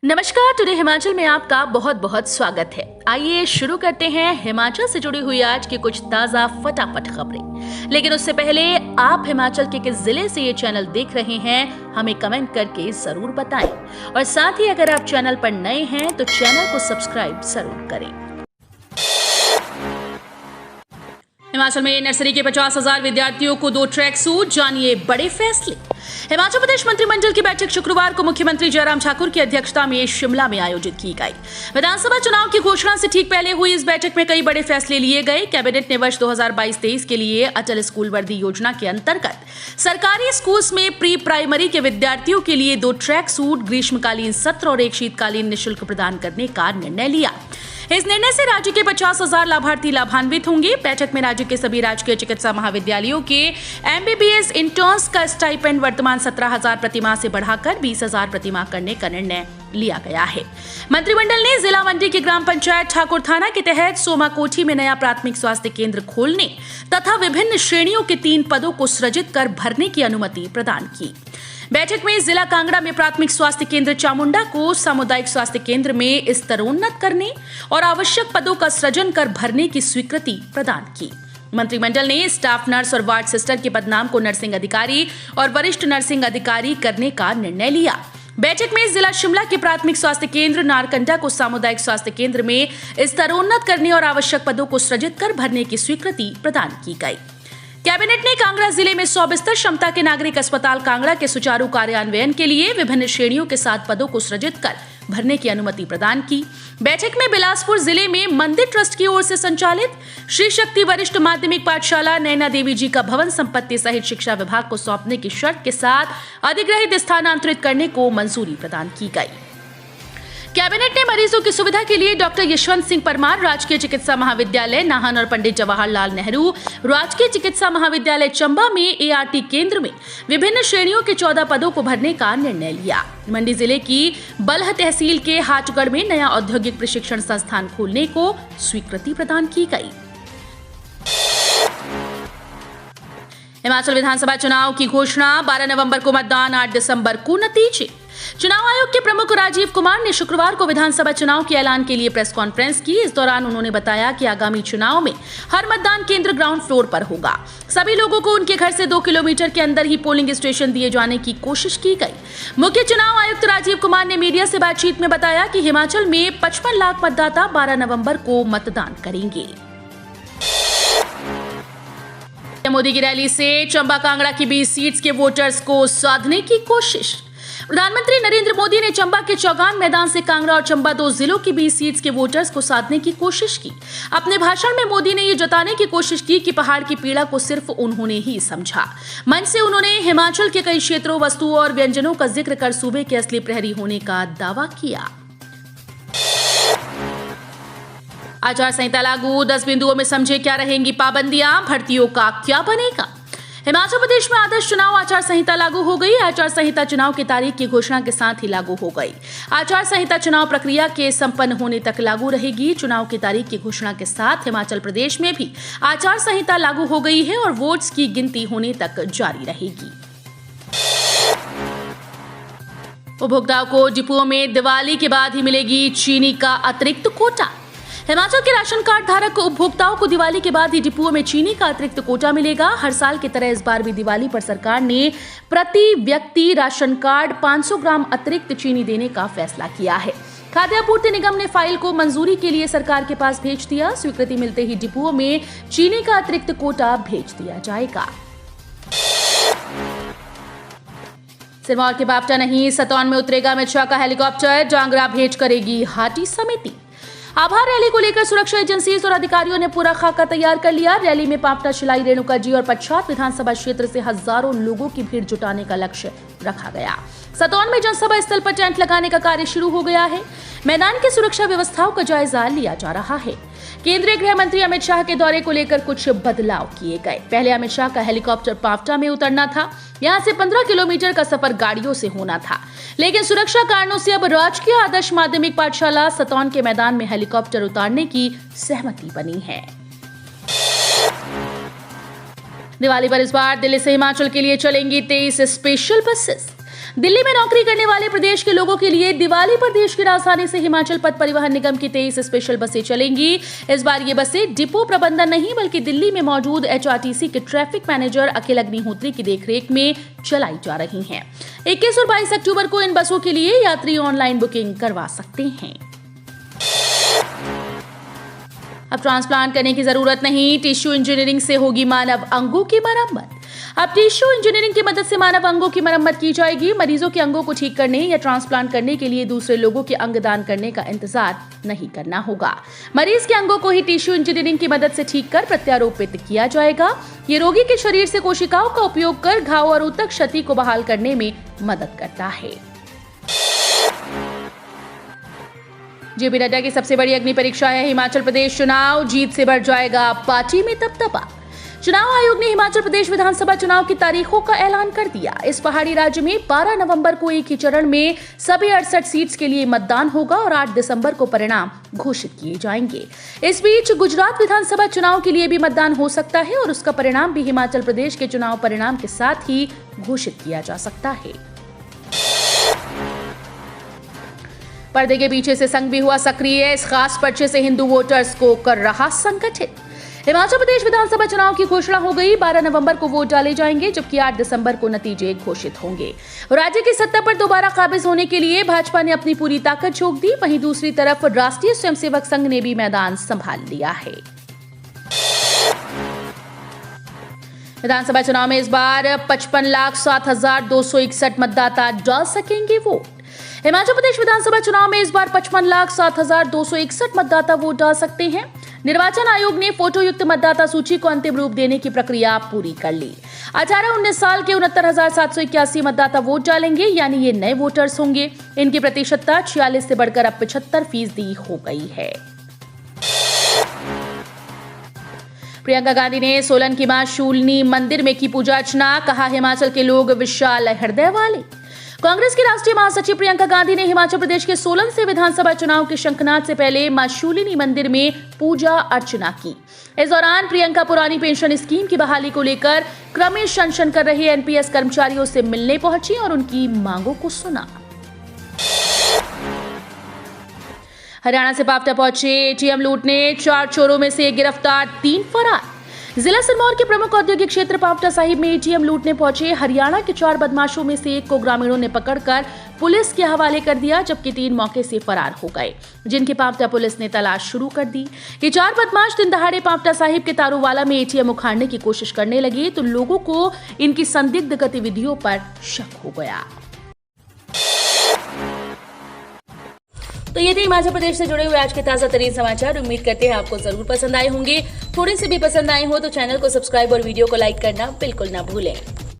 नमस्कार। टुडे हिमाचल में आपका बहुत बहुत स्वागत है। आइए शुरू करते हैं हिमाचल से जुड़ी हुई आज की कुछ ताजा फटाफट खबरें। लेकिन उससे पहले आप हिमाचल के किस जिले से ये चैनल देख रहे हैं हमें कमेंट करके जरूर बताएं। और साथ ही अगर आप चैनल पर नए हैं तो चैनल को सब्सक्राइब जरूर करें। हिमाचल में नर्सरी के 50,000 विद्यार्थियों को 2 ट्रैक सूट, जानिए बड़े फैसले। हिमाचल प्रदेश मंत्रिमंडल की बैठक शुक्रवार को मुख्यमंत्री जयराम ठाकुर की अध्यक्षता में शिमला में आयोजित की गई। विधानसभा चुनाव की घोषणा से ठीक पहले हुई इस बैठक में कई बड़े फैसले लिए गए। कैबिनेट ने वर्ष 2022-23 के लिए अटल स्कूल वर्दी योजना के अंतर्गत सरकारी स्कूल्स में प्री प्राइमरी के विद्यार्थियों के लिए 2 ट्रैक सूट, ग्रीष्मकालीन सत्र और एक शीतकालीन निःशुल्क प्रदान करने का निर्णय लिया। इस निर्णय से राज्य के 50,000 लाभार्थी लाभान्वित होंगे। बैठक में राज्य के सभी राजकीय चिकित्सा महाविद्यालयों के एमबीबीएस इंटर्न्स का स्टाइपेंड वर्तमान 17,000 प्रतिमाह से बढ़ाकर 20,000 प्रतिमाह करने का निर्णय लिया गया है। मंत्रिमंडल ने जिला मंडी की ग्राम पंचायत ठाकुर थाना के तहत सोमाकोठी में नया प्राथमिक स्वास्थ्य केंद्र खोलने तथा विभिन्न श्रेणियों के 3 पदों को सृजित कर भरने की अनुमति प्रदान की। बैठक में जिला कांगड़ा में प्राथमिक स्वास्थ्य केंद्र चामुंडा को सामुदायिक स्वास्थ्य केंद्र में स्तरोन्नत करने और आवश्यक पदों का सृजन कर भरने की स्वीकृति प्रदान की। मंत्रिमंडल ने स्टाफ नर्स और वार्ड सिस्टर के पदनाम को नर्सिंग अधिकारी और वरिष्ठ नर्सिंग अधिकारी करने का निर्णय लिया। बैठक में जिला शिमला के प्राथमिक स्वास्थ्य केंद्र नारकंडा को सामुदायिक स्वास्थ्य केंद्र में स्तरोन्नत करने और आवश्यक पदों को सृजित कर भरने की स्वीकृति प्रदान की गई। कैबिनेट ने कांगड़ा जिले में 100 बिस्तर क्षमता के नागरिक अस्पताल कांगड़ा के सुचारू कार्यान्वयन के लिए विभिन्न श्रेणियों के 7 पदों को सृजित कर भरने की अनुमति प्रदान की। बैठक में बिलासपुर जिले में मंदिर ट्रस्ट की ओर से संचालित श्री शक्ति वरिष्ठ माध्यमिक पाठशाला नैना देवी जी का भवन संपत्ति सहित शिक्षा विभाग को सौंपने की शर्त के साथ अधिग्रहित स्थानांतरित करने को मंजूरी प्रदान की गई। कैबिनेट ने मरीजों की सुविधा के लिए डॉक्टर यशवंत सिंह परमार राजकीय चिकित्सा महाविद्यालय नाहन और पंडित जवाहरलाल नेहरू राजकीय चिकित्सा महाविद्यालय चंबा में एआरटी केंद्र में विभिन्न श्रेणियों के 14 पदों को भरने का निर्णय लिया। मंडी जिले की बल्ह तहसील के हाटगढ़ में नया औद्योगिक प्रशिक्षण संस्थान खोलने को स्वीकृति प्रदान की गई। हिमाचल विधानसभा चुनाव की घोषणा, 12 नवंबर को मतदान, 8 दिसंबर को नतीजे। चुनाव आयोग के प्रमुख राजीव कुमार ने शुक्रवार को विधानसभा चुनाव के ऐलान के लिए प्रेस कॉन्फ्रेंस की। इस दौरान उन्होंने बताया कि आगामी चुनाव में हर मतदान केंद्र ग्राउंड फ्लोर पर होगा। सभी लोगों को उनके घर से 2 किलोमीटर के अंदर ही पोलिंग स्टेशन दिए जाने की कोशिश की गई। मुख्य चुनाव आयुक्त राजीव कुमार ने मीडिया से बातचीत में बताया कि हिमाचल में 55 लाख मतदाता 12 नवंबर को मतदान करेंगे। मोदी की रैली से चंबा कांगड़ा की 20 सीट्स के वोटर्स को साधने की कोशिश। प्रधानमंत्री नरेंद्र मोदी ने चंबा के चौगान मैदान से कांगड़ा और चंबा 2 जिलों की 20 सीट्स के वोटर्स को साधने की कोशिश की। अपने भाषण में मोदी ने ये जताने की कोशिश की कि पहाड़ की पीड़ा को सिर्फ उन्होंने ही समझा। मंच से उन्होंने हिमाचल के कई क्षेत्रों, वस्तुओं और व्यंजनों का जिक्र कर सूबे के असली प्रहरी होने का दावा किया। आचार संहिता लागू, 10 बिंदुओं में समझे क्या रहेंगी पाबंदियां, भर्तियों का क्या बनेगा। हिमाचल प्रदेश में आदर्श चुनाव आचार संहिता लागू हो गई। आचार संहिता चुनाव की तारीख की घोषणा के साथ ही लागू हो गई। आचार संहिता चुनाव प्रक्रिया के संपन्न होने तक लागू रहेगी। चुनाव की तारीख की घोषणा के साथ हिमाचल प्रदेश में भी आचार संहिता लागू हो गई है और वोट्स की गिनती होने तक जारी रहेगी। उपभोक्ताओं को डिपुओं में दिवाली के बाद ही मिलेगी चीनी का अतिरिक्त कोटा। हिमाचल के राशन कार्ड धारक उपभोक्ताओं को दिवाली के बाद ही डिपुओं में चीनी का अतिरिक्त कोटा मिलेगा। हर साल की तरह इस बार भी दिवाली पर सरकार ने प्रति व्यक्ति राशन कार्ड 500 ग्राम अतिरिक्त चीनी देने का फैसला किया है। खाद्य आपूर्ति निगम ने फाइल को मंजूरी के लिए सरकार के पास भेज दिया। स्वीकृति मिलते ही डिपुओं में चीनी का अतिरिक्त कोटा भेज दिया जाएगा। सिरमौर के बापटा नहीं, सतौन में उतरेगा अमित शाह का हेलीकॉप्टर, जांगरा भेंट करेगी हाटी समिति। आभार रैली को लेकर सुरक्षा एजेंसीज और अधिकारियों ने पूरा खाका तैयार कर लिया। रैली में पापटा, शिलाई, रेणुका जी और पच्छाद विधानसभा क्षेत्र से हजारों लोगों की भीड़ जुटाने का लक्ष्य रखा गया। सतौन में जनसभा स्थल पर टेंट लगाने का कार्य शुरू हो गया है। मैदान की सुरक्षा व्यवस्थाओं का जायजा लिया जा रहा है। केंद्रीय गृह मंत्री अमित शाह के दौरे को लेकर कुछ बदलाव किए गए। पहले अमित शाह का हेलीकॉप्टर पावटा में उतरना था। यहां से 15 किलोमीटर का सफर गाड़ियों से होना था, लेकिन सुरक्षा कारणों से अब राजकीय आदर्श माध्यमिक पाठशाला सतौन के मैदान में हेलीकॉप्टर उतारने की सहमति बनी है। दिवाली पर इस बार दिल्ली से हिमाचल के लिए चलेंगी 23 स्पेशल बसेस। दिल्ली में नौकरी करने वाले प्रदेश के लोगों के लिए दिवाली पर देश की राजधानी से हिमाचल पथ परिवहन निगम की 23 स्पेशल बसें चलेंगी। इस बार ये बसें डिपो प्रबंधन नहीं बल्कि दिल्ली में मौजूद HRTC के ट्रैफिक मैनेजर अखिल अग्निहोत्री की देखरेख में चलाई जा रही हैं। 21 और 22 अक्टूबर को इन बसों के लिए यात्री ऑनलाइन बुकिंग करवा सकते हैं। अब ट्रांसप्लांट करने की जरूरत नहीं, टिश्यू इंजीनियरिंग से होगी मानव अंगों की मरम्मत। अब टिश्यू इंजीनियरिंग की मदद से मानव अंगों की मरम्मत की जाएगी। मरीजों के अंगों को ठीक करने या ट्रांसप्लांट करने के लिए दूसरे लोगों के अंग दान करने का इंतजार नहीं करना होगा। मरीज के अंगों को ही टिश्यू इंजीनियरिंग की मदद से ठीक कर प्रत्यारोपित किया जाएगा। ये रोगी के शरीर से कोशिकाओं का उपयोग कर घाव और ऊतक क्षति को बहाल करने में मदद करता है। जेपी नड्डा की सबसे बड़ी अग्नि परीक्षा है हिमाचल प्रदेश चुनाव। जीत से बढ़ जाएगा पार्टी में तपतपा। चुनाव आयोग ने हिमाचल प्रदेश विधानसभा चुनाव की तारीखों का ऐलान कर दिया। इस पहाड़ी राज्य में 12 नवंबर को एक ही चरण में सभी 68 सीट्स के लिए मतदान होगा और 8 दिसंबर को परिणाम घोषित किए जाएंगे। इस बीच गुजरात विधानसभा चुनाव के लिए भी मतदान हो सकता है और उसका परिणाम भी हिमाचल प्रदेश के चुनाव परिणाम के साथ ही घोषित किया जा सकता है। पर्दे के पीछे से संघ भी हुआ सक्रिय। इस खास पर्चे से हिंदू वोटर्स को कर रहा संगठित। हिमाचल प्रदेश विधानसभा चुनाव की घोषणा हो गई। 12 नवंबर को वोट डाले जाएंगे जबकि 8 दिसंबर को नतीजे घोषित होंगे। राज्य की सत्ता पर दोबारा काबिज होने के लिए भाजपा ने अपनी पूरी ताकत झोंक दी। वहीं दूसरी तरफ राष्ट्रीय स्वयंसेवक संघ ने भी मैदान संभाल लिया है। विधानसभा चुनाव में इस बार 55,07,261 मतदाता डाल सकेंगे वोट। हिमाचल प्रदेश विधानसभा चुनाव में इस बार 55,07,261 मतदाता वोट डाल सकते हैं। निर्वाचन आयोग ने फोटोयुक्त मतदाता सूची को अंतिम रूप देने की प्रक्रिया पूरी कर ली। 18-19 साल के 69,781 मतदाता वोट डालेंगे, यानी ये नए वोटर्स होंगे। इनकी प्रतिशतता 46 से बढ़कर अब 75% हो गई है। प्रियंका गांधी ने सोलन की मां शूलिनी मंदिर में की पूजा अर्चना। कहा हिमाचल के लोग विशाल हृदय वाले। कांग्रेस की राष्ट्रीय महासचिव प्रियंका गांधी ने हिमाचल प्रदेश के सोलन से विधानसभा चुनाव के शंखनाद से पहले मां शूलिनी मंदिर में पूजा अर्चना की। इस दौरान प्रियंका पुरानी पेंशन स्कीम की बहाली को लेकर क्रमिश अनशन कर रहे एनपीएस कर्मचारियों से मिलने पहुंची और उनकी मांगों को सुना। हरियाणा से पावटा पहुंचे एटीएम लूटने 4 चोरों में से गिरफ्तार, 3 फरार। जिला सिरमौर के प्रमुख औद्योगिक क्षेत्र पावटा साहिब में एटीएम लूटने पहुंचे हरियाणा के 4 बदमाशों में से एक को ग्रामीणों ने पकड़कर पुलिस के हवाले कर दिया, जबकि 3 मौके से फरार हो गए, जिनकी पावटा पुलिस ने तलाश शुरू कर दी। ये 4 बदमाश दिन दहाड़े पावटा साहिब के तारूवाला में एटीएम उखाड़ने की कोशिश करने लगे तो लोगों को इनकी संदिग्ध गतिविधियों पर शक हो गया। तो ये थे हिमाचल प्रदेश से जुड़े हुए आज के ताजा तरीन समाचार। उम्मीद करते हैं आपको जरूर पसंद आए होंगे। थोड़े से भी पसंद आए हो तो चैनल को सब्सक्राइब और वीडियो को लाइक करना बिल्कुल ना भूलें।